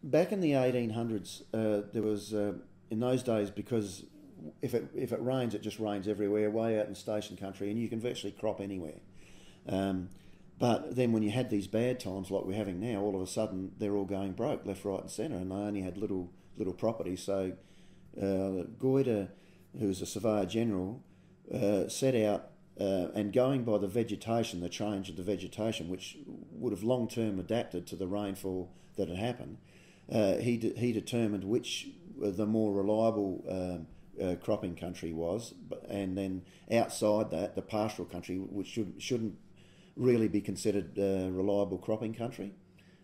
back in the 1800s, there was in those days, because if it rains, it just rains everywhere, way out in station country, and you can virtually crop anywhere. Um, but then when you had these bad times like we're having now, all of a sudden they're all going broke, left, right, and centre, and they only had little properties. So Goyder, who was a surveyor general, set out. And going by the vegetation, the change of the vegetation, which would have long term adapted to the rainfall that had happened, he determined which the more reliable cropping country was, and then outside that, the pastoral country, which shouldn't really be considered reliable cropping country.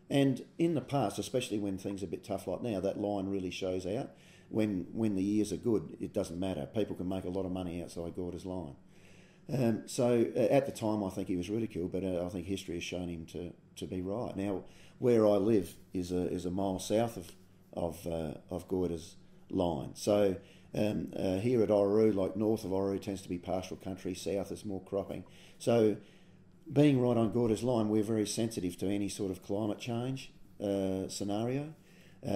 And in the past, especially when things are a bit tough like now, that line really shows out. When the years are good, it doesn't matter. People can make a lot of money outside Goyder's line. So at the time, I think he was ridiculed, but I think history has shown him to be right. Now, where I live is a mile south of Goyder's line. So here at Orroroo, like north of Orroroo, tends to be pastoral country. South is more cropping. So being right on Goyder's line, we're very sensitive to any sort of climate change scenario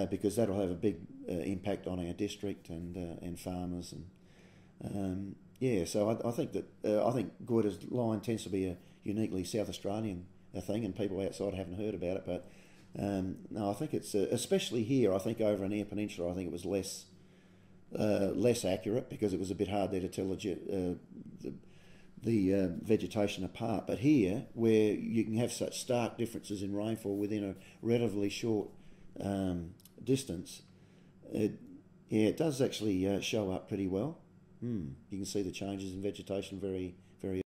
because that'll have a big impact on our district and farmers and. Yeah, so I think that I think Goyder's line tends to be a uniquely South Australian thing, and people outside haven't heard about it. But no, I think it's especially here. I think over in Eyre Peninsula, I think it was less accurate because it was a bit hard there to tell the vegetation apart. But here, where you can have such stark differences in rainfall within a relatively short distance, it does actually show up pretty well. You can see the changes in vegetation very,